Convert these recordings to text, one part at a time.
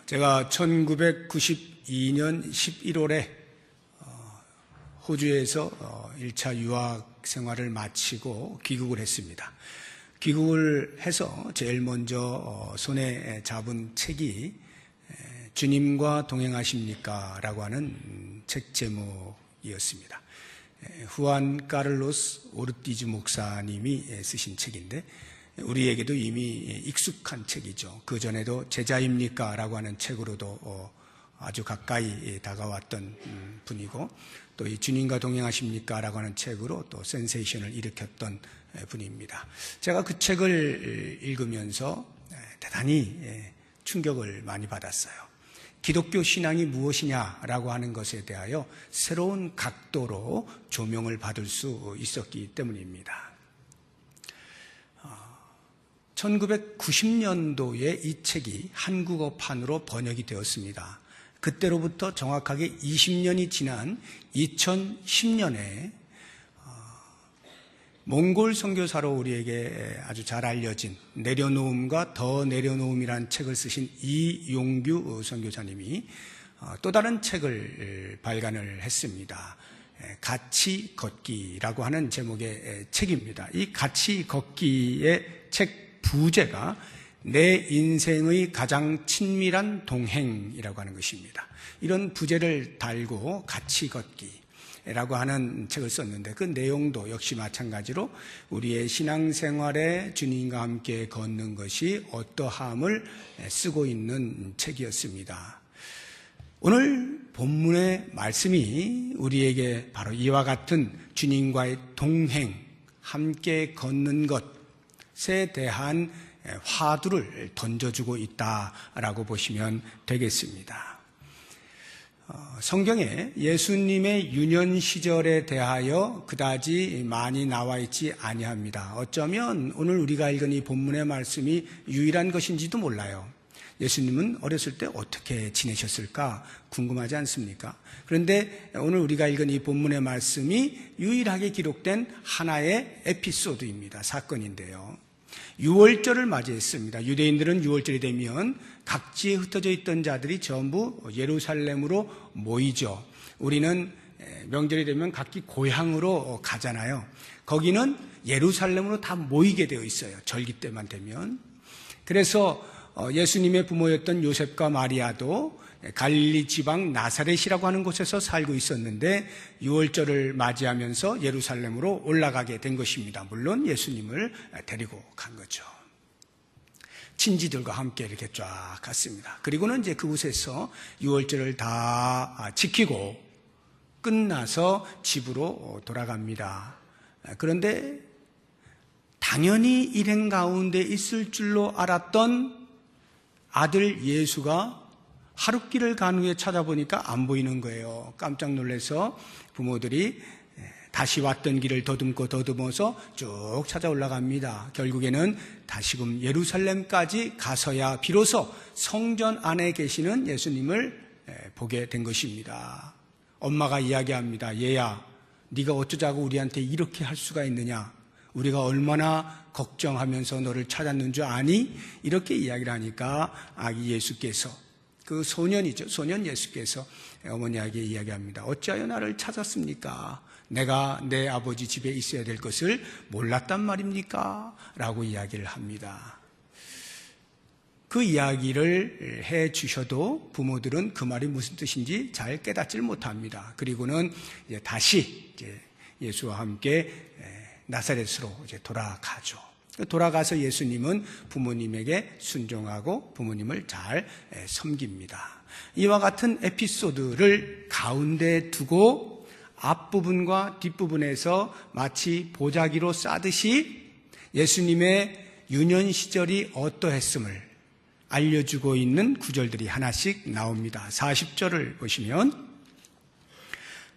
제가 1992년 11월에 호주에서 1차 유학 생활을 마치고 귀국을 했습니다. 귀국을 해서 제일 먼저 손에 잡은 책이 주님과 동행하십니까? 라고 하는 책 제목이었습니다. 후안 카를로스 오르티즈 목사님이 쓰신 책인데 우리에게도 이미 익숙한 책이죠. 그 전에도 제자입니까? 라고 하는 책으로도 아주 가까이 다가왔던 분이고 또 이 주님과 동행하십니까? 라고 하는 책으로 또 센세이션을 일으켰던 분입니다. 제가 그 책을 읽으면서 대단히 충격을 많이 받았어요. 기독교 신앙이 무엇이냐라고 하는 것에 대하여 새로운 각도로 조명을 받을 수 있었기 때문입니다. 1990년도에 이 책이 한국어판으로 번역이 되었습니다. 그때로부터 정확하게 20년이 지난 2010년에 몽골 선교사로 우리에게 아주 잘 알려진 내려놓음과 더 내려놓음이라는 책을 쓰신 이용규 선교사님이 또 다른 책을 발간을 했습니다. 같이 걷기라고 하는 제목의 책입니다. 이 같이 걷기의 책 부제가 내 인생의 가장 친밀한 동행이라고 하는 것입니다. 이런 부제를 달고 같이 걷기라고 하는 책을 썼는데 그 내용도 역시 마찬가지로 우리의 신앙생활에 주님과 함께 걷는 것이 어떠함을 쓰고 있는 책이었습니다. 오늘 본문의 말씀이 우리에게 바로 이와 같은 주님과의 동행, 함께 걷는 것에 대한 화두를 던져주고 있다라고 보시면 되겠습니다. 성경에 예수님의 유년 시절에 대하여 그다지 많이 나와 있지 아니합니다. 어쩌면 오늘 우리가 읽은 이 본문의 말씀이 유일한 것인지도 몰라요. 예수님은 어렸을 때 어떻게 지내셨을까 궁금하지 않습니까? 그런데 오늘 우리가 읽은 이 본문의 말씀이 유일하게 기록된 하나의 에피소드입니다. 사건인데요. 유월절을 맞이했습니다. 유대인들은 유월절이 되면 각지에 흩어져 있던 자들이 전부 예루살렘으로 모이죠. 우리는 명절이 되면 각기 고향으로 가잖아요. 거기는 예루살렘으로 다 모이게 되어 있어요. 절기 때만 되면. 그래서 예수님의 부모였던 요셉과 마리아도 갈릴리 지방 나사렛이라고 하는 곳에서 살고 있었는데 유월절을 맞이하면서 예루살렘으로 올라가게 된 것입니다. 물론 예수님을 데리고 간 거죠. 친지들과 함께 이렇게 쫙 갔습니다. 그리고는 이제 그곳에서 유월절을 다 지키고 끝나서 집으로 돌아갑니다. 그런데 당연히 일행 가운데 있을 줄로 알았던 아들 예수가 하룻길을 간 후에 찾아보니까 안 보이는 거예요. 깜짝 놀라서 부모들이 다시 왔던 길을 더듬어서 쭉 찾아 올라갑니다. 결국에는 다시금 예루살렘까지 가서야 비로소 성전 안에 계시는 예수님을 보게 된 것입니다. 엄마가 이야기합니다. 얘야, 네가 어쩌자고 우리한테 이렇게 할 수가 있느냐? 우리가 얼마나 걱정하면서 너를 찾았는 줄 아니? 이렇게 이야기를 하니까 아기 예수께서 그 소년이죠. 소년 예수께서 어머니에게 이야기합니다. 어찌하여 나를 찾았습니까? 내가 내 아버지 집에 있어야 될 것을 몰랐단 말입니까? 라고 이야기를 합니다. 그 이야기를 해 주셔도 부모들은 그 말이 무슨 뜻인지 잘 깨닫질 못합니다. 그리고는 이제 다시 예수와 함께 나사렛으로 이제 돌아가죠. 돌아가서 예수님은 부모님에게 순종하고 부모님을 잘 섬깁니다. 이와 같은 에피소드를 가운데 두고 앞부분과 뒷부분에서 마치 보자기로 싸듯이 예수님의 유년 시절이 어떠했음을 알려주고 있는 구절들이 하나씩 나옵니다. 40절을 보시면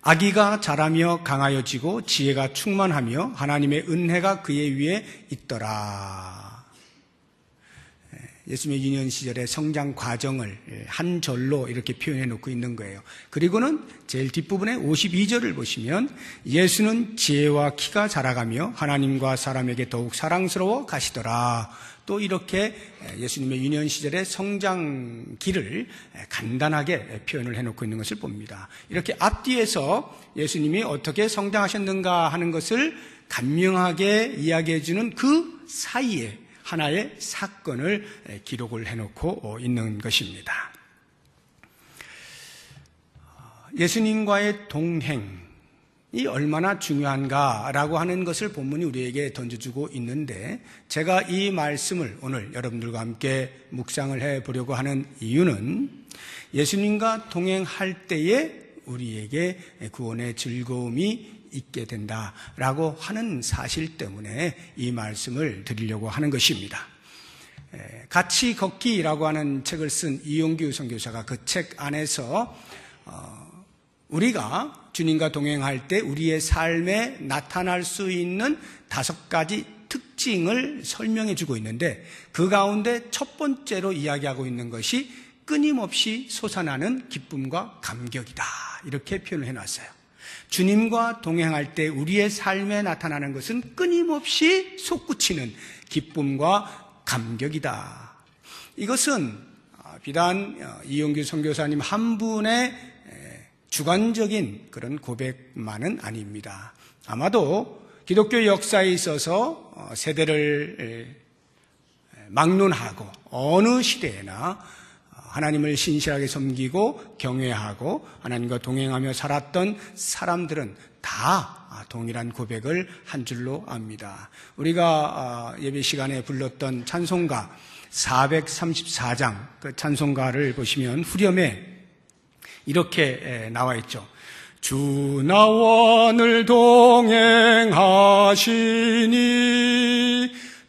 아기가 자라며 강하여지고 지혜가 충만하며 하나님의 은혜가 그의 위에 있더라. 예수님의 유년 시절의 성장 과정을 한 절로 이렇게 표현해 놓고 있는 거예요. 그리고는 제일 뒷부분에 52절을 보시면 예수는 지혜와 키가 자라가며 하나님과 사람에게 더욱 사랑스러워 가시더라. 또 또 이렇게 예수님의 유년 시절의 성장기를 간단하게 표현을 해놓고 있는 것을 봅니다. 이렇게 앞뒤에서 예수님이 어떻게 성장하셨는가 하는 것을 간명하게 이야기해주는 그 사이에 하나의 사건을 기록을 해놓고 있는 것입니다. 예수님과의 동행이 얼마나 중요한가라고 하는 것을 본문이 우리에게 던져주고 있는데, 제가 이 말씀을 오늘 여러분들과 함께 묵상을 해보려고 하는 이유는 예수님과 동행할 때에 우리에게 구원의 즐거움이 있게 된다라고 하는 사실 때문에 이 말씀을 드리려고 하는 것입니다. 같이 걷기라고 하는 책을 쓴 이용규 선교사가 그 책 안에서 우리가 주님과 동행할 때 우리의 삶에 나타날 수 있는 5가지 특징을 설명해 주고 있는데, 그 가운데 첫 번째로 이야기하고 있는 것이 끊임없이 솟아나는 기쁨과 감격이다, 이렇게 표현을 해놨어요. 주님과 동행할 때 우리의 삶에 나타나는 것은 끊임없이 솟구치는 기쁨과 감격이다. 이것은 비단 이용규 선교사님 한 분의 주관적인 그런 고백만은 아닙니다. 아마도 기독교 역사에 있어서 세대를 막론하고 어느 시대에나 하나님을 신실하게 섬기고 경외하고 하나님과 동행하며 살았던 사람들은 다 동일한 고백을 한 줄로 압니다. 우리가 예배 시간에 불렀던 찬송가 434장, 그 찬송가를 보시면 후렴에 이렇게 나와 있죠. 주 나와 늘 동행하시니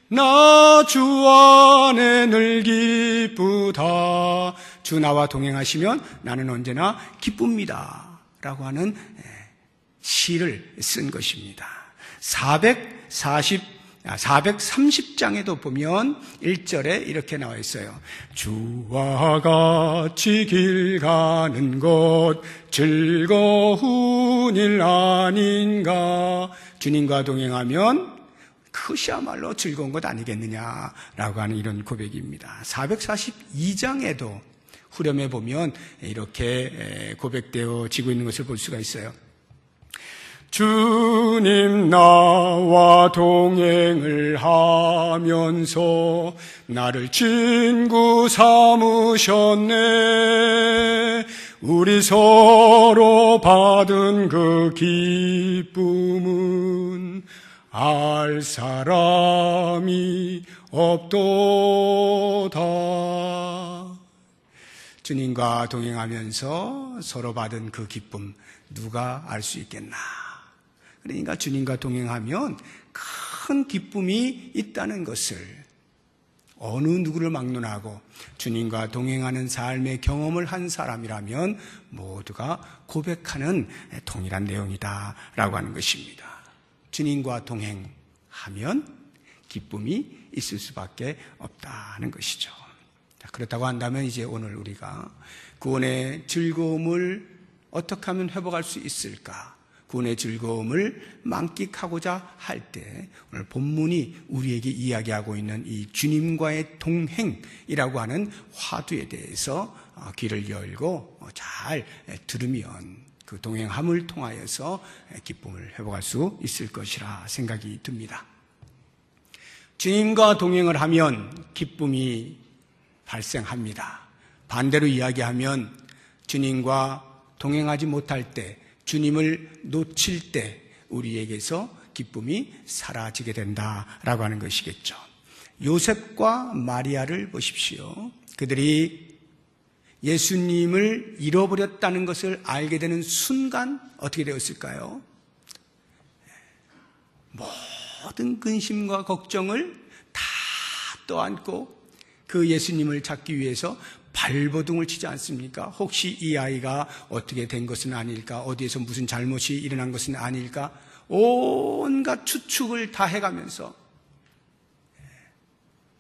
나 주 안에 늘 기쁘다. 주 나와 동행하시면 나는 언제나 기쁩니다 라고 하는 시를 쓴 것입니다. 430장에도 보면 1절에 이렇게 나와 있어요. 주와 같이 길 가는 것 즐거운 일 아닌가. 주님과 동행하면 그것이야말로 즐거운 것 아니겠느냐라고 하는 이런 고백입니다. 442장에도 후렴에 보면 이렇게 고백되어지고 있는 것을 볼 수가 있어요. 주님 나와 동행을 하면서 나를 친구 삼으셨네. 우리 서로 받은 그 기쁨은 알 사람이 없도다. 주님과 동행하면서 서로 받은 그 기쁨 누가 알 수 있겠나. 그러니까 주님과 동행하면 큰 기쁨이 있다는 것을 어느 누구를 막론하고 주님과 동행하는 삶의 경험을 한 사람이라면 모두가 고백하는 동일한 내용이다라고 하는 것입니다. 주님과 동행하면 기쁨이 있을 수밖에 없다는 것이죠. 그렇다고 한다면 이제 오늘 우리가 구원의 즐거움을 어떻게 하면 회복할 수 있을까? 구원의 즐거움을 만끽하고자 할 때 오늘 본문이 우리에게 이야기하고 있는 이 주님과의 동행이라고 하는 화두에 대해서 귀를 열고 잘 들으면 그 동행함을 통하여서 기쁨을 회복할 수 있을 것이라 생각이 듭니다. 주님과 동행을 하면 기쁨이 발생합니다. 반대로 이야기하면 주님과 동행하지 못할 때, 주님을 놓칠 때 우리에게서 기쁨이 사라지게 된다라고 하는 것이겠죠. 요셉과 마리아를 보십시오. 그들이 예수님을 잃어버렸다는 것을 알게 되는 순간 어떻게 되었을까요? 모든 근심과 걱정을 다 떠안고 그 예수님을 찾기 위해서 발버둥을 치지 않습니까? 혹시 이 아이가 어떻게 된 것은 아닐까? 어디에서 무슨 잘못이 일어난 것은 아닐까? 온갖 추측을 다 해가면서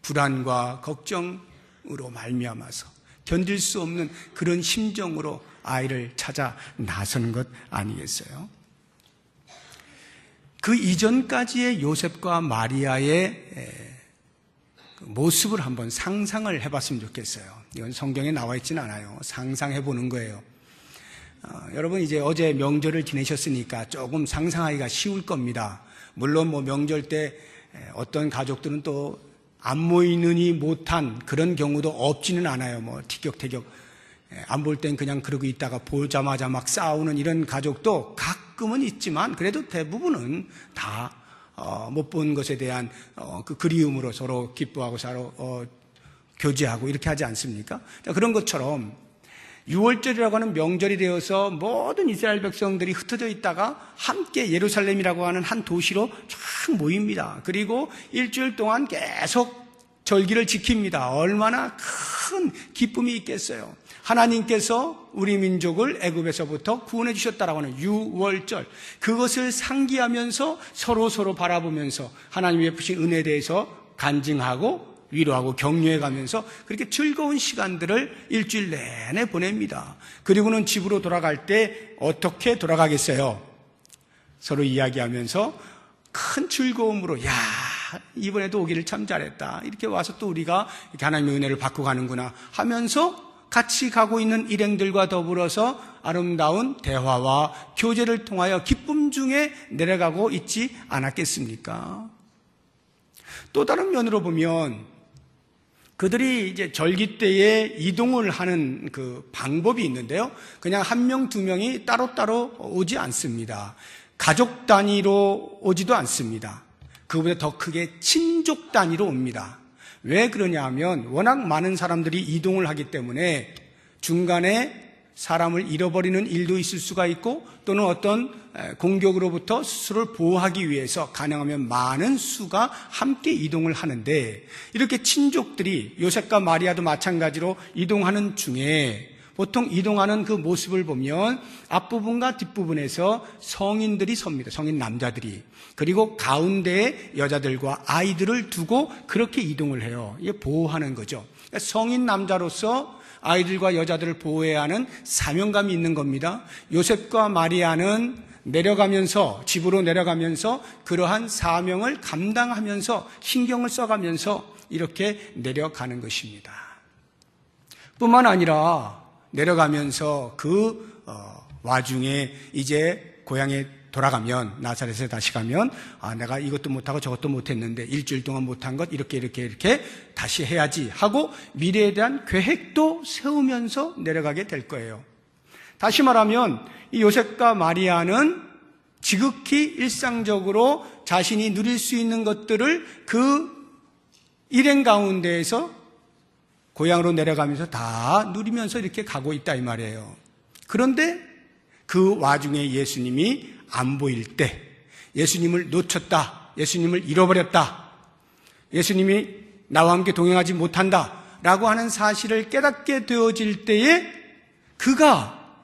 불안과 걱정으로 말미암아서 견딜 수 없는 그런 심정으로 아이를 찾아 나서는 것 아니겠어요? 그 이전까지의 요셉과 마리아의 그 모습을 한번 상상을 해봤으면 좋겠어요. 이건 성경에 나와 있지는 않아요. 상상해 보는 거예요. 여러분 이제 어제 명절을 지내셨으니까 조금 상상하기가 쉬울 겁니다. 물론 뭐 명절 때 어떤 가족들은 또 안 모이느니 못한 그런 경우도 없지는 않아요. 뭐 티격태격 안 볼 땐 그냥 그러고 있다가 보자마자 막 싸우는 이런 가족도 가끔은 있지만 그래도 대부분은 다 못 본 것에 대한 그 그리움으로 서로 기뻐하고 서로 교제하고 이렇게 하지 않습니까? 그런 것처럼 6월절이라고 하는 명절이 되어서 모든 이스라엘 백성들이 흩어져 있다가 함께 예루살렘이라고 하는 한 도시로 쫙 모입니다. 그리고 일주일 동안 계속 절기를 지킵니다. 얼마나 큰 기쁨이 있겠어요. 하나님께서 우리 민족을 애굽에서부터 구원해 주셨다라고 하는 6월절, 그것을 상기하면서 서로 바라보면서 하나님이 베푸신 은혜에 대해서 간증하고 위로하고 격려해 가면서 그렇게 즐거운 시간들을 일주일 내내 보냅니다. 그리고는 집으로 돌아갈 때 어떻게 돌아가겠어요? 서로 이야기하면서 큰 즐거움으로, 야, 이번에도 오기를 참 잘했다. 이렇게 와서 또 우리가 이렇게 하나님의 은혜를 받고 가는구나 하면서 같이 가고 있는 일행들과 더불어서 아름다운 대화와 교제를 통하여 기쁨 중에 내려가고 있지 않았겠습니까? 또 다른 면으로 보면 그들이 이제 절기 때에 이동을 하는 그 방법이 있는데요. 그냥 한 명, 두 명이 따로따로 오지 않습니다. 가족 단위로 오지도 않습니다. 그보다 더 크게 친족 단위로 옵니다. 왜 그러냐 하면 워낙 많은 사람들이 이동을 하기 때문에 중간에 사람을 잃어버리는 일도 있을 수가 있고 또는 어떤 공격으로부터 스스로를 보호하기 위해서 가능하면 많은 수가 함께 이동을 하는데 이렇게 친족들이 요셉과 마리아도 마찬가지로 이동하는 중에 보통 이동하는 그 모습을 보면 앞부분과 뒷부분에서 성인들이 섭니다. 성인 남자들이. 그리고 가운데에 여자들과 아이들을 두고 그렇게 이동을 해요. 이게 보호하는 거죠. 그러니까 성인 남자로서 아이들과 여자들을 보호해야 하는 사명감이 있는 겁니다. 요셉과 마리아는 내려가면서 집으로 내려가면서 그러한 사명을 감당하면서 신경을 써가면서 이렇게 내려가는 것입니다. 뿐만 아니라 내려가면서 그 와중에 이제 고향에 돌아가면 나사렛에 다시 가면 내가 이것도 못하고 저것도 못했는데 일주일 동안 못한 것 이렇게 다시 해야지 하고 미래에 대한 계획도 세우면서 내려가게 될 거예요. 다시 말하면 이 요셉과 마리아는 지극히 일상적으로 자신이 누릴 수 있는 것들을 그 일행 가운데에서 고향으로 내려가면서 다 누리면서 이렇게 가고 있다 이 말이에요. 그런데 그 와중에 예수님이 안 보일 때, 예수님을 놓쳤다, 예수님을 잃어버렸다, 예수님이 나와 함께 동행하지 못한다 라고 하는 사실을 깨닫게 되어질 때에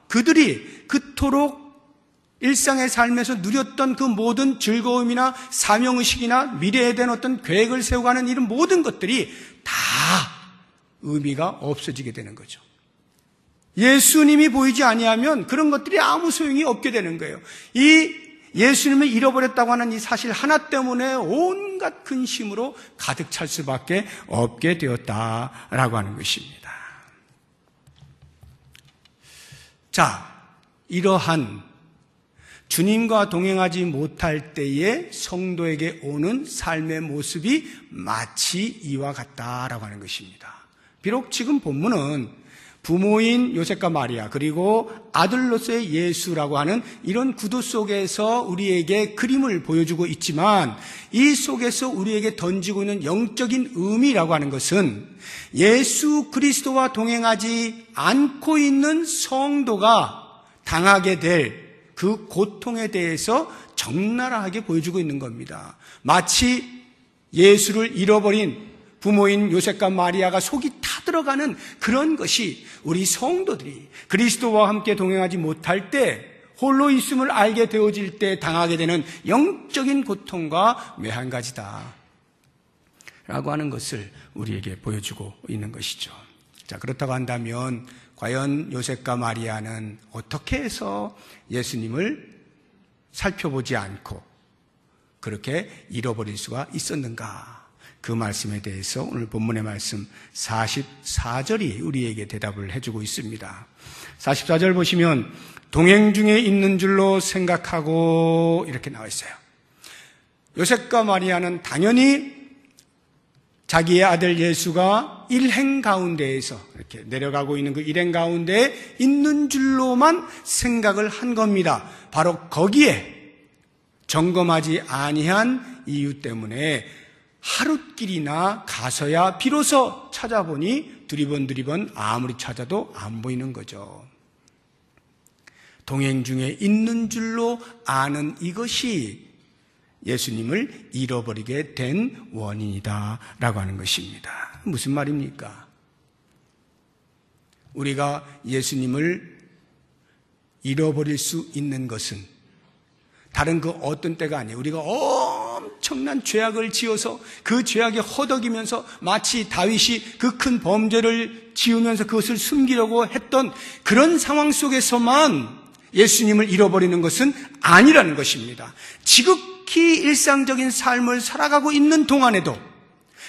그들이 그토록 일상의 삶에서 누렸던 그 모든 즐거움이나 사명의식이나 미래에 대한 어떤 계획을 세워가는 이런 모든 것들이 다 의미가 없어지게 되는 거죠. 예수님이 보이지 아니하면 그런 것들이 아무 소용이 없게 되는 거예요. 이 예수님을 잃어버렸다고 하는 이 사실 하나 때문에 온갖 근심으로 가득 찰 수밖에 없게 되었다라고 하는 것입니다. 자, 이러한 주님과 동행하지 못할 때에 성도에게 오는 삶의 모습이 마치 이와 같다라고 하는 것입니다. 비록 지금 본문은 부모인 요셉과 마리아 그리고 아들로서의 예수라고 하는 이런 구도 속에서 우리에게 그림을 보여주고 있지만 이 속에서 우리에게 던지고 있는 영적인 의미라고 하는 것은 예수 그리스도와 동행하지 않고 있는 성도가 당하게 될 그 고통에 대해서 적나라하게 보여주고 있는 겁니다. 마치 예수를 잃어버린 부모인 요셉과 마리아가 속이 타들어가는 그런 것이 우리 성도들이 그리스도와 함께 동행하지 못할 때 홀로 있음을 알게 되어질 때 당하게 되는 영적인 고통과 매한가지다 라고 하는 것을 우리에게 보여주고 있는 것이죠. 자, 그렇다고 한다면 과연 요셉과 마리아는 어떻게 해서 예수님을 살펴보지 않고 그렇게 잃어버릴 수가 있었는가? 그 말씀에 대해서 오늘 본문의 말씀 44절이 우리에게 대답을 해주고 있습니다. 44절 보시면 동행 중에 있는 줄로 생각하고 이렇게 나와 있어요. 요셉과 마리아는 당연히 자기의 아들 예수가 일행 가운데에서 이렇게 내려가고 있는 그 일행 가운데 있는 줄로만 생각을 한 겁니다. 바로 거기에 점검하지 아니한 이유 때문에 하룻길이나 가서야 비로소 찾아보니 두리번 아무리 찾아도 안 보이는 거죠. 동행 중에 있는 줄로 아는 이것이 예수님을 잃어버리게 된 원인이다라고 하는 것입니다. 무슨 말입니까? 우리가 예수님을 잃어버릴 수 있는 것은 다른 그 어떤 때가 아니에요. 우리가 엄청난 죄악을 지어서 그 죄악에 허덕이면서 마치 다윗이 그 큰 범죄를 지으면서 그것을 숨기려고 했던 그런 상황 속에서만 예수님을 잃어버리는 것은 아니라는 것입니다. 지극히 일상적인 삶을 살아가고 있는 동안에도,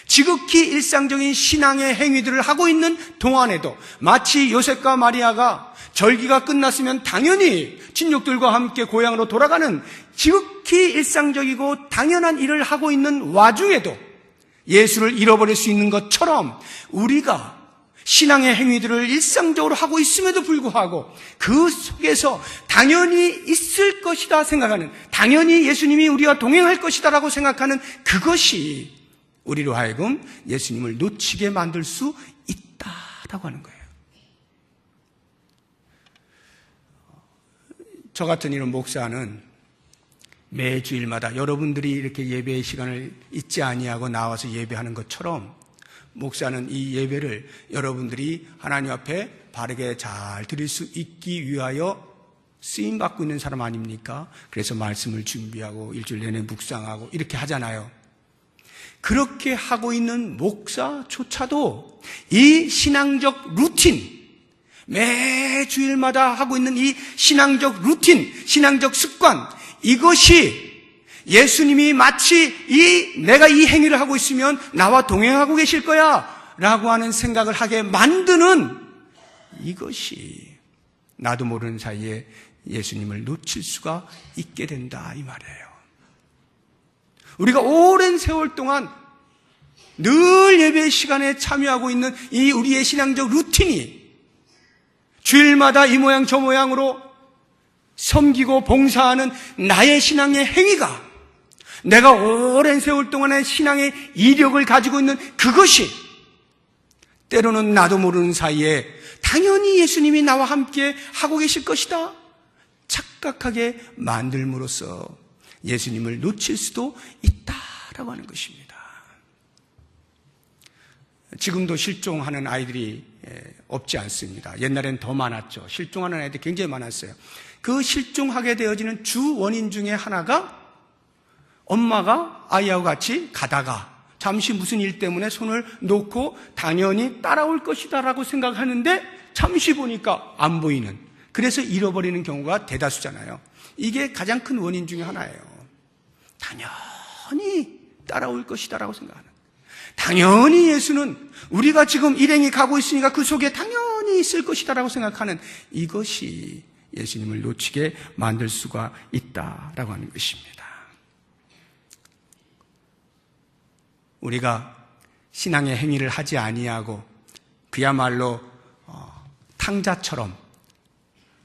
지극히 일상적인 신앙의 행위들을 하고 있는 동안에도 마치 요셉과 마리아가 절기가 끝났으면 당연히 친족들과 함께 고향으로 돌아가는 지극히 일상적이고 당연한 일을 하고 있는 와중에도 예수를 잃어버릴 수 있는 것처럼 우리가 신앙의 행위들을 일상적으로 하고 있음에도 불구하고 그 속에서 당연히 있을 것이다 생각하는, 당연히 예수님이 우리와 동행할 것이다 라고 생각하는 그것이 우리로 하여금 예수님을 놓치게 만들 수 있다라고 하는 거예요. 저 같은 이런 목사는 매 주일마다 여러분들이 이렇게 예배의 시간을 잊지 아니하고 나와서 예배하는 것처럼 목사는 이 예배를 여러분들이 하나님 앞에 바르게 잘 드릴 수 있기 위하여 쓰임받고 있는 사람 아닙니까? 그래서 말씀을 준비하고 일주일 내내 묵상하고 이렇게 하잖아요. 그렇게 하고 있는 목사조차도 이 신앙적 루틴, 매 주일마다 하고 있는 이 신앙적 루틴, 신앙적 습관, 이것이 예수님이 마치 내가 이 행위를 하고 있으면 나와 동행하고 계실 거야 라고 하는 생각을 하게 만드는 이것이 나도 모르는 사이에 예수님을 놓칠 수가 있게 된다 이 말이에요. 우리가 오랜 세월 동안 늘 예배의 시간에 참여하고 있는 이 우리의 신앙적 루틴이 주일마다 이 모양 저 모양으로 섬기고 봉사하는 나의 신앙의 행위가 내가 오랜 세월 동안의 신앙의 이력을 가지고 있는 그것이 때로는 나도 모르는 사이에 당연히 예수님이 나와 함께 하고 계실 것이다 착각하게 만들므로써 예수님을 놓칠 수도 있다라고 하는 것입니다. 지금도 실종하는 아이들이 없지 않습니다. 옛날엔 더 많았죠. 실종하는 아이들이 굉장히 많았어요. 그 실종하게 되어지는 주 원인 중에 하나가 엄마가 아이하고 같이 가다가 잠시 무슨 일 때문에 손을 놓고 당연히 따라올 것이다라고 생각하는데 잠시 보니까 안 보이는, 그래서 잃어버리는 경우가 대다수잖아요. 이게 가장 큰 원인 중에 하나예요. 당연히 따라올 것이다라고 생각하는, 당연히 예수는 우리가 지금 일행이 가고 있으니까 그 속에 당연히 있을 것이다라고 생각하는 이것이 예수님을 놓치게 만들 수가 있다라고 하는 것입니다. 우리가 신앙의 행위를 하지 아니하고 그야말로 탕자처럼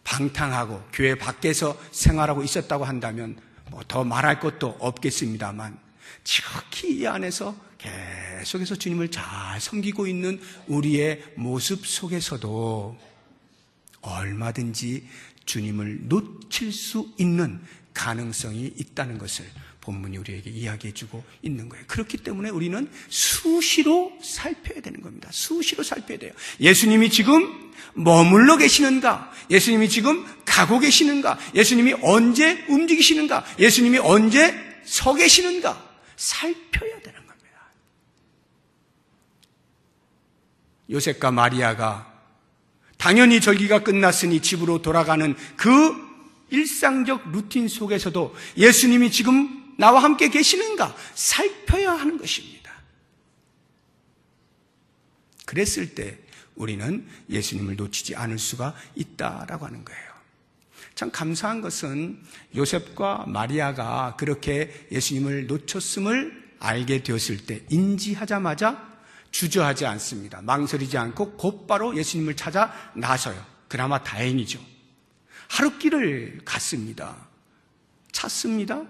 방탕하고 교회 밖에서 생활하고 있었다고 한다면 뭐 더 말할 것도 없겠습니다만, 지극히 이 안에서 계속해서 주님을 잘 섬기고 있는 우리의 모습 속에서도 얼마든지 주님을 놓칠 수 있는 가능성이 있다는 것을 본문이 우리에게 이야기해주고 있는 거예요. 그렇기 때문에 우리는 수시로 살펴야 되는 겁니다. 수시로 살펴야 돼요. 예수님이 지금 머물러 계시는가? 예수님이 지금 가고 계시는가? 예수님이 언제 움직이시는가? 예수님이 언제 서 계시는가? 살펴야 되는 겁니다. 요셉과 마리아가 당연히 절기가 끝났으니 집으로 돌아가는 그 일상적 루틴 속에서도 예수님이 지금 나와 함께 계시는가 살펴야 하는 것입니다. 그랬을 때 우리는 예수님을 놓치지 않을 수가 있다라고 하는 거예요. 참 감사한 것은 요셉과 마리아가 그렇게 예수님을 놓쳤음을 알게 되었을 때 인지하자마자 주저하지 않습니다. 망설이지 않고 곧바로 예수님을 찾아 나서요. 그나마 다행이죠. 하룻길을 갔습니다. 찾습니다.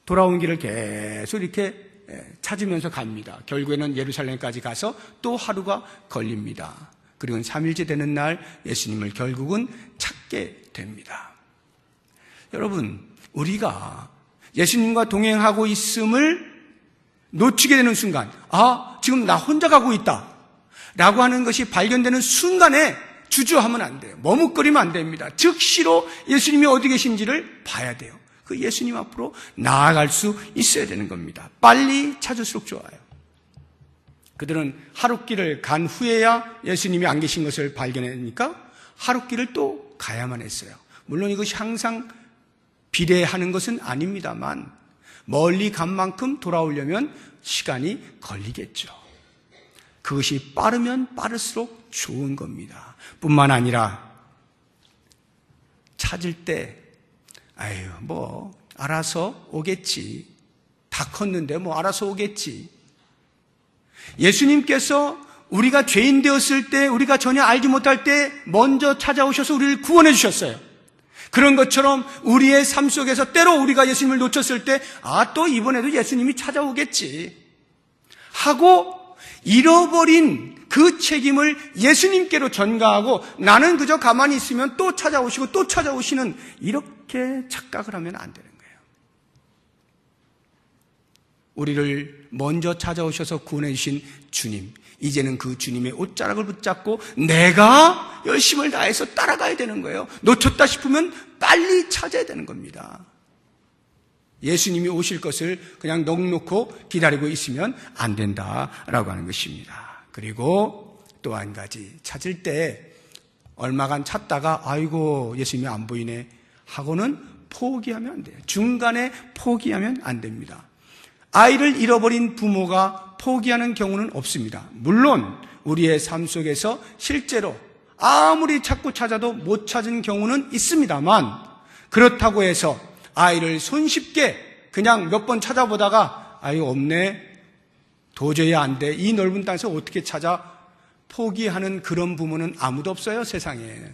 돌아온 길을 계속 이렇게 찾으면서 갑니다. 결국에는 예루살렘까지 가서 또 하루가 걸립니다. 그리고 3일째 되는 날 예수님을 결국은 찾게 됩니다. 여러분, 우리가 예수님과 동행하고 있음을 놓치게 되는 순간, 지금 나 혼자 가고 있다 라고 하는 것이 발견되는 순간에 주저하면 안 돼요. 머뭇거리면 안 됩니다. 즉시로 예수님이 어디 계신지를 봐야 돼요. 그 예수님 앞으로 나아갈 수 있어야 되는 겁니다. 빨리 찾을수록 좋아요. 그들은 하룻길을 간 후에야 예수님이 안 계신 것을 발견하니까 하룻길을 또 가야만 했어요. 물론 이것이 항상 비례하는 것은 아닙니다만 멀리 간 만큼 돌아오려면 시간이 걸리겠죠. 그것이 빠르면 빠를수록 좋은 겁니다. 뿐만 아니라 찾을 때 알아서 오겠지. 다 컸는데 알아서 오겠지. 예수님께서 우리가 죄인 되었을 때, 우리가 전혀 알지 못할 때 먼저 찾아오셔서 우리를 구원해 주셨어요. 그런 것처럼 우리의 삶 속에서 때로 우리가 예수님을 놓쳤을 때, 또 이번에도 예수님이 찾아오겠지 하고 잃어버린 그 책임을 예수님께로 전가하고 나는 그저 가만히 있으면 또 찾아오시고 또 찾아오시는 이렇게 착각을 하면 안 되는 거예요. 우리를 먼저 찾아오셔서 구원해 주신 주님, 이제는 그 주님의 옷자락을 붙잡고 내가 열심을 다해서 따라가야 되는 거예요. 놓쳤다 싶으면 빨리 찾아야 되는 겁니다. 예수님이 오실 것을 그냥 넋놓고 기다리고 있으면 안 된다라고 하는 것입니다. 그리고 또 한 가지, 찾을 때 얼마간 찾다가 아이고 예수님이 안 보이네 하고는 포기하면 안 돼요. 중간에 포기하면 안 됩니다. 아이를 잃어버린 부모가 포기하는 경우는 없습니다. 물론 우리의 삶 속에서 실제로 아무리 찾고 찾아도 못 찾은 경우는 있습니다만, 그렇다고 해서 아이를 손쉽게 그냥 몇 번 찾아보다가 없네, 도저히 안 돼, 이 넓은 땅에서 어떻게 찾아, 포기하는 그런 부모는 아무도 없어요. 세상에.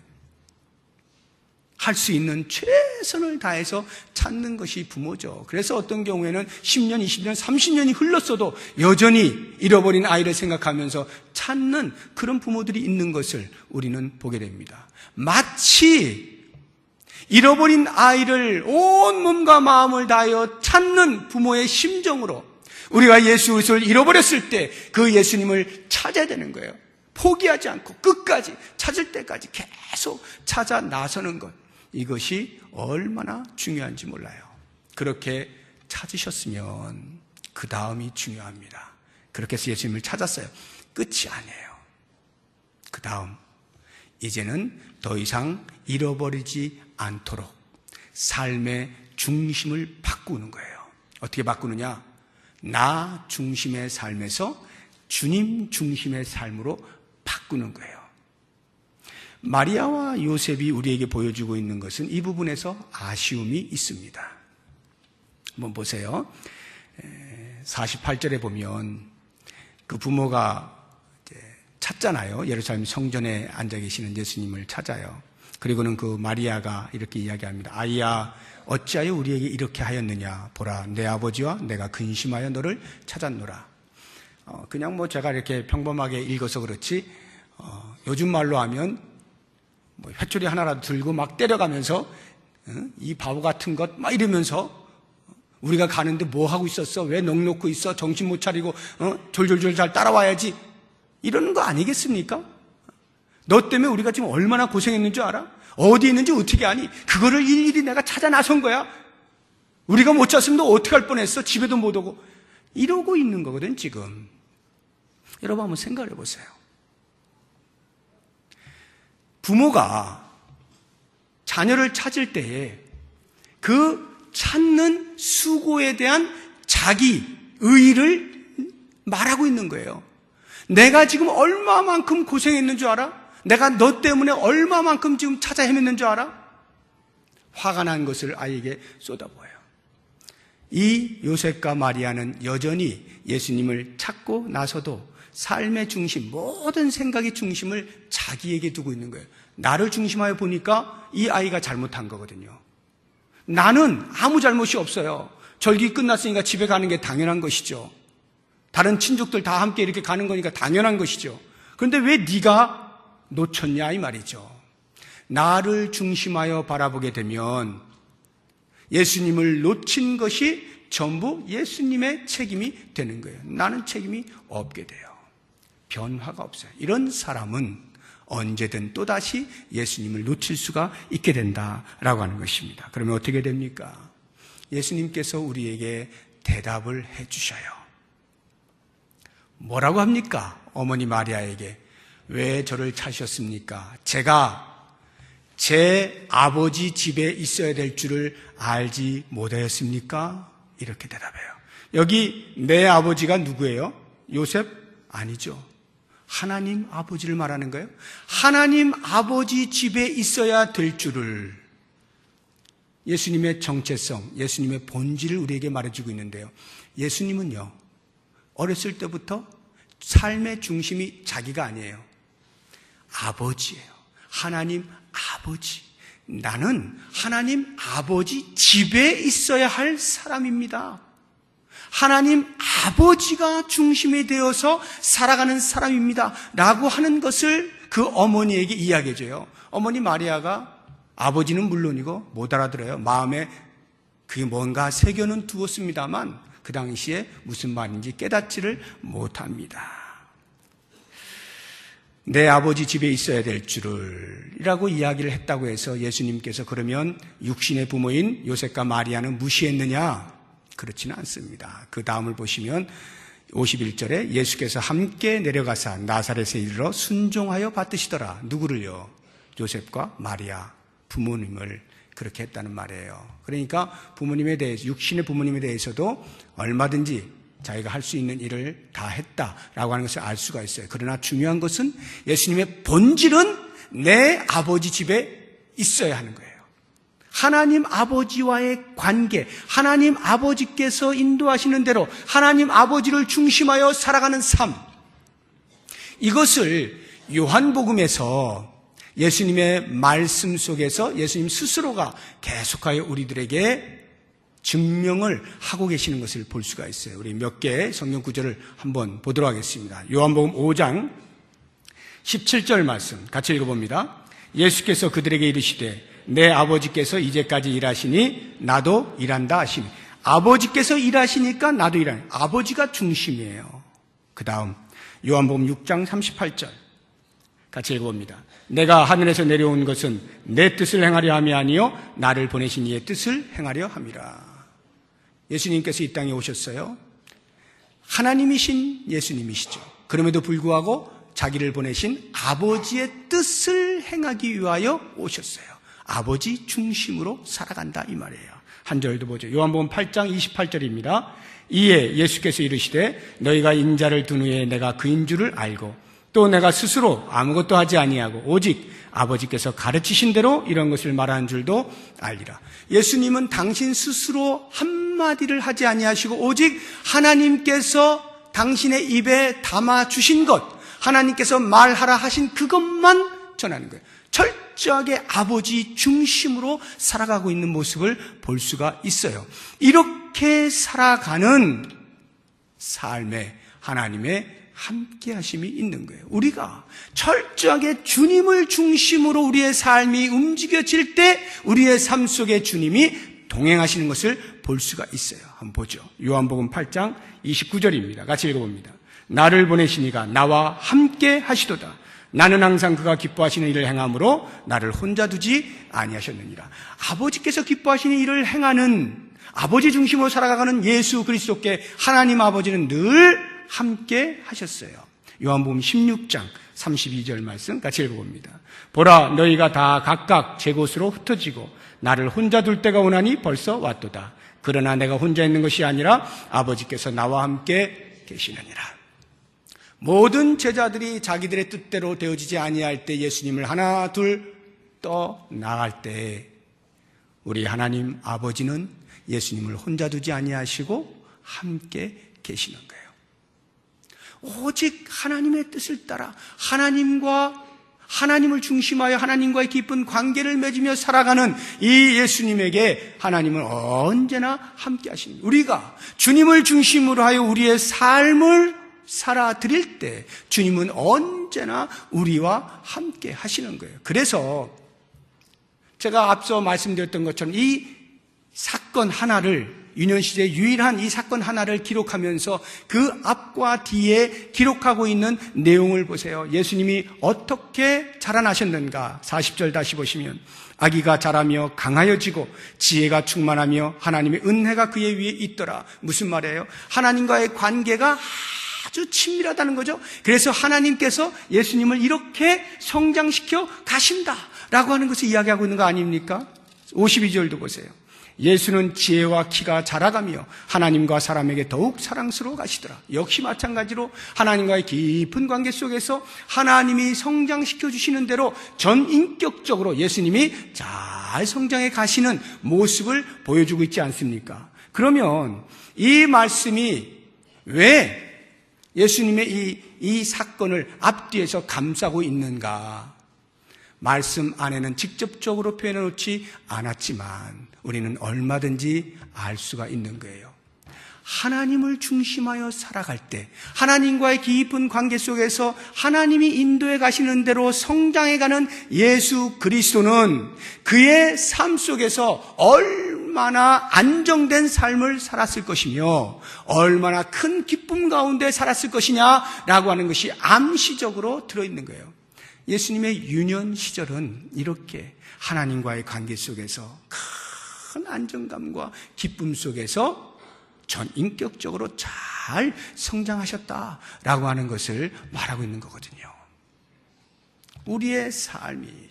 할 수 있는 최선을 다해서 찾는 것이 부모죠. 그래서 어떤 경우에는 10년, 20년, 30년이 흘렀어도 여전히 잃어버린 아이를 생각하면서 찾는 그런 부모들이 있는 것을 우리는 보게 됩니다. 마치 잃어버린 아이를 온 몸과 마음을 다하여 찾는 부모의 심정으로 우리가 예수를 잃어버렸을 때 그 예수님을 찾아야 되는 거예요. 포기하지 않고 끝까지 찾을 때까지 계속 찾아 나서는 것, 이것이 얼마나 중요한지 몰라요. 그렇게 찾으셨으면 그 다음이 중요합니다. 그렇게 해서 예수님을 찾았어요. 끝이 아니에요. 그 다음, 이제는 더 이상 잃어버리지 않도록 삶의 중심을 바꾸는 거예요. 어떻게 바꾸느냐? 나 중심의 삶에서 주님 중심의 삶으로 바꾸는 거예요. 마리아와 요셉이 우리에게 보여주고 있는 것은 이 부분에서 아쉬움이 있습니다. 한번 보세요. 48절에 보면 그 부모가 찾잖아요. 예루살렘 성전에 앉아 계시는 예수님을 찾아요. 그리고는 그 마리아가 이렇게 이야기합니다. 아이야, 어찌하여 우리에게 이렇게 하였느냐? 보라, 내 아버지와 내가 근심하여 너를 찾았노라. 그냥 제가 이렇게 평범하게 읽어서 그렇지, 요즘 말로 하면 회초리 하나라도 들고 막 때려가면서 이 바보 같은 것 막 이러면서 우리가 가는데 뭐 하고 있었어? 왜 넋놓고 있어? 정신 못 차리고 졸졸졸 잘 따라와야지, 이러는 거 아니겠습니까? 너 때문에 우리가 지금 얼마나 고생했는 줄 알아? 어디 있는지 어떻게 아니? 그거를 일일이 내가 찾아 나선 거야. 우리가 못 찾으면 너 어떻게 할 뻔했어? 집에도 못 오고. 이러고 있는 거거든 지금. 여러분 한번 생각해 보세요. 부모가 자녀를 찾을 때에 그 찾는 수고에 대한 자기 의의를 말하고 있는 거예요. 내가 지금 얼마만큼 고생했는 줄 알아? 내가 너 때문에 얼마만큼 지금 찾아 헤맸는 줄 알아? 화가 난 것을 아이에게 쏟아부어요. 이 요셉과 마리아는 여전히 예수님을 찾고 나서도 삶의 중심, 모든 생각의 중심을 자기에게 두고 있는 거예요. 나를 중심하여 보니까 이 아이가 잘못한 거거든요. 나는 아무 잘못이 없어요. 절기 끝났으니까 집에 가는 게 당연한 것이죠. 다른 친족들 다 함께 이렇게 가는 거니까 당연한 것이죠. 그런데 왜 네가 놓쳤냐 이 말이죠. 나를 중심하여 바라보게 되면 예수님을 놓친 것이 전부 예수님의 책임이 되는 거예요. 나는 책임이 없게 돼요. 변화가 없어요. 이런 사람은 언제든 또다시 예수님을 놓칠 수가 있게 된다라고 하는 것입니다. 그러면 어떻게 됩니까? 예수님께서 우리에게 대답을 해 주셔요. 뭐라고 합니까? 어머니 마리아에게 왜 저를 찾으셨습니까? 제가 제 아버지 집에 있어야 될 줄을 알지 못하였습니까? 이렇게 대답해요. 여기 내 아버지가 누구예요? 요셉? 아니죠. 하나님 아버지를 말하는 거예요. 하나님 아버지 집에 있어야 될 줄을, 예수님의 정체성, 예수님의 본질을 우리에게 말해주고 있는데요. 예수님은요, 어렸을 때부터 삶의 중심이 자기가 아니에요. 아버지예요. 하나님 아버지. 나는 하나님 아버지 집에 있어야 할 사람입니다. 하나님 아버지가 중심이 되어서 살아가는 사람입니다. 라고 하는 것을 그 어머니에게 이야기해줘요. 어머니 마리아가 아버지는 물론이고 못 알아들어요. 마음에 그게 뭔가 새겨는 두었습니다만 그 당시에 무슨 말인지 깨닫지를 못합니다. 내 아버지 집에 있어야 될 줄을 이라고 이야기를 했다고 해서 예수님께서 그러면 육신의 부모인 요셉과 마리아는 무시했느냐? 그렇지는 않습니다. 그 다음을 보시면 51절에 예수께서 함께 내려가사 나사렛에 이르러 순종하여 받드시더라. 누구를요? 요셉과 마리아 부모님을 그렇게 했다는 말이에요. 그러니까 부모님에 대해서, 육신의 부모님에 대해서도 얼마든지 자기가 할 수 있는 일을 다 했다라고 하는 것을 알 수가 있어요. 그러나 중요한 것은 예수님의 본질은 내 아버지 집에 있어야 하는 거예요. 하나님 아버지와의 관계, 하나님 아버지께서 인도하시는 대로 하나님 아버지를 중심하여 살아가는 삶, 이것을 요한복음에서 예수님의 말씀 속에서 예수님 스스로가 계속하여 우리들에게 증명을 하고 계시는 것을 볼 수가 있어요. 우리 몇 개의 성경 구절을 한번 보도록 하겠습니다. 요한복음 5장 17절 말씀 같이 읽어봅니다. 예수께서 그들에게 이르시되 내 아버지께서 이제까지 일하시니 나도 일한다 하시니. 아버지께서 일하시니까 나도 일하니. 아버지가 중심이에요. 그 다음 요한복음 6장 38절 같이 읽어봅니다. 내가 하늘에서 내려온 것은 내 뜻을 행하려 함이 아니요 나를 보내신 이의 뜻을 행하려 함이라. 예수님께서 이 땅에 오셨어요. 하나님이신 예수님이시죠. 그럼에도 불구하고 자기를 보내신 아버지의 뜻을 행하기 위하여 오셨어요. 아버지 중심으로 살아간다 이 말이에요. 한 절도 보죠. 요한복음 8장 28절입니다. 이에 예수께서 이르시되 너희가 인자를 둔 후에 내가 그인 줄을 알고 또 내가 스스로 아무것도 하지 아니하고 오직 아버지께서 가르치신 대로 이런 것을 말하는 줄도 알리라. 예수님은 당신 스스로 한마디를 하지 아니하시고 오직 하나님께서 당신의 입에 담아주신 것, 하나님께서 말하라 하신 그것만 전하는 거예요. 철저하게 아버지 중심으로 살아가고 있는 모습을 볼 수가 있어요. 이렇게 살아가는 삶에 하나님의 함께 하심이 있는 거예요. 우리가 철저하게 주님을 중심으로 우리의 삶이 움직여질 때 우리의 삶 속에 주님이 동행하시는 것을 볼 수가 있어요. 한번 보죠. 요한복음 8장 29절입니다. 같이 읽어봅니다. 나를 보내시니가 나와 함께 하시도다. 나는 항상 그가 기뻐하시는 일을 행함으로 나를 혼자 두지 아니하셨느니라. 아버지께서 기뻐하시는 일을 행하는, 아버지 중심으로 살아가는 예수 그리스도께 하나님 아버지는 늘 함께 하셨어요. 요한복음 16장 32절 말씀 같이 읽어봅니다. 보라 너희가 다 각각 제 곳으로 흩어지고 나를 혼자 둘 때가 오나니 벌써 왔도다. 그러나 내가 혼자 있는 것이 아니라 아버지께서 나와 함께 계시느니라. 모든 제자들이 자기들의 뜻대로 되어지지 아니할 때 예수님을 하나 둘 떠 나갈 때 우리 하나님 아버지는 예수님을 혼자 두지 아니하시고 함께 계시는 거예요. 오직 하나님의 뜻을 따라 하나님을 중심하여 하나님과의 깊은 관계를 맺으며 살아가는 이 예수님에게 하나님은 언제나 함께 하십니다. 우리가 주님을 중심으로 하여 우리의 삶을 살아드릴 때 주님은 언제나 우리와 함께 하시는 거예요. 그래서 제가 앞서 말씀드렸던 것처럼 이 사건 하나를, 유년시대의 유일한 이 사건 하나를 기록하면서 그 앞과 뒤에 기록하고 있는 내용을 보세요. 예수님이 어떻게 자라나셨는가. 40절 다시 보시면 아기가 자라며 강하여지고 지혜가 충만하며 하나님의 은혜가 그의 위에 있더라. 무슨 말이에요? 하나님과의 관계가 아주 친밀하다는 거죠. 그래서 하나님께서 예수님을 이렇게 성장시켜 가신다라고 하는 것을 이야기하고 있는 거 아닙니까? 52절도 보세요. 예수는 지혜와 키가 자라가며 하나님과 사람에게 더욱 사랑스러워 가시더라. 역시 마찬가지로 하나님과의 깊은 관계 속에서 하나님이 성장시켜 주시는 대로 전인격적으로 예수님이 잘 성장해 가시는 모습을 보여주고 있지 않습니까? 그러면 이 말씀이 왜 예수님의 이 사건을 앞뒤에서 감싸고 있는가? 말씀 안에는 직접적으로 표현해 놓지 않았지만 우리는 얼마든지 알 수가 있는 거예요. 하나님을 중심하여 살아갈 때, 하나님과의 깊은 관계 속에서 하나님이 인도해 가시는 대로 성장해가는 예수 그리스도는 그의 삶 속에서 얼마나 안정된 삶을 살았을 것이며 얼마나 큰 기쁨 가운데 살았을 것이냐라고 하는 것이 암시적으로 들어있는 거예요. 예수님의 유년 시절은 이렇게 하나님과의 관계 속에서 큰 안정감과 기쁨 속에서 전인격적으로 잘 성장하셨다라고 하는 것을 말하고 있는 거거든요. 우리의 삶이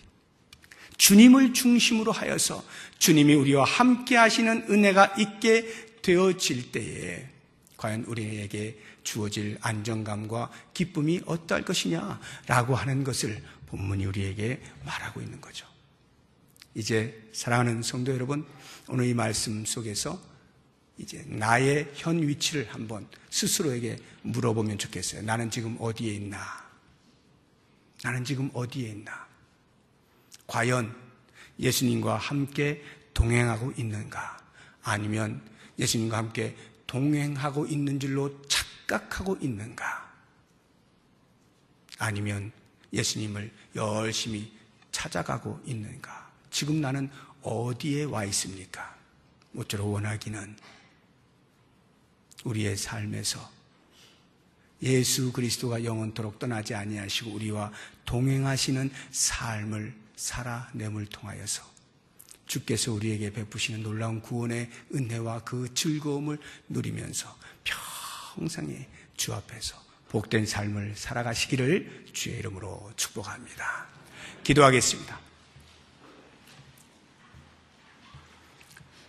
주님을 중심으로 하여서 주님이 우리와 함께 하시는 은혜가 있게 되어질 때에 과연 우리에게 주어질 안정감과 기쁨이 어떠할 것이냐라고 하는 것을 본문이 우리에게 말하고 있는 거죠. 이제 사랑하는 성도 여러분, 오늘 이 말씀 속에서 이제 나의 현 위치를 한번 스스로에게 물어보면 좋겠어요. 나는 지금 어디에 있나? 나는 지금 어디에 있나? 과연 예수님과 함께 동행하고 있는가? 아니면 예수님과 함께 동행하고 있는 줄로 착각하고 있는가? 아니면 예수님을 열심히 찾아가고 있는가? 지금 나는 어디에 와 있습니까? 모쪼록 원하기는 우리의 삶에서 예수 그리스도가 영원토록 떠나지 아니하시고 우리와 동행하시는 삶을 살아냄을 통하여서 주께서 우리에게 베푸시는 놀라운 구원의 은혜와 그 즐거움을 누리면서 평생에 주 앞에서 복된 삶을 살아가시기를 주의 이름으로 축복합니다. 기도하겠습니다.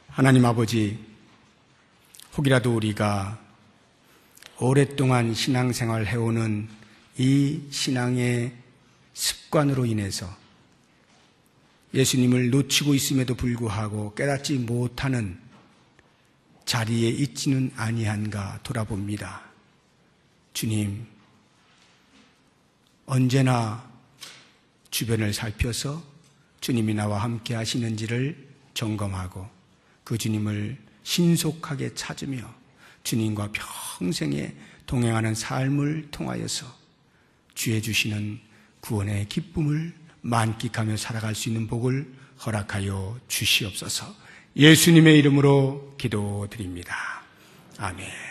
하나님 아버지, 혹이라도 우리가 오랫동안 신앙생활을 해오는 이 신앙의 습관으로 인해서 예수님을 놓치고 있음에도 불구하고 깨닫지 못하는 자리에 있지는 아니한가 돌아봅니다. 주님, 언제나 주변을 살펴서 주님이 나와 함께 하시는지를 점검하고 그 주님을 신속하게 찾으며 주님과 평생에 동행하는 삶을 통하여서 주의 주시는 구원의 기쁨을 만끽하며 살아갈 수 있는 복을 허락하여 주시옵소서. 예수님의 이름으로 기도드립니다. 아멘.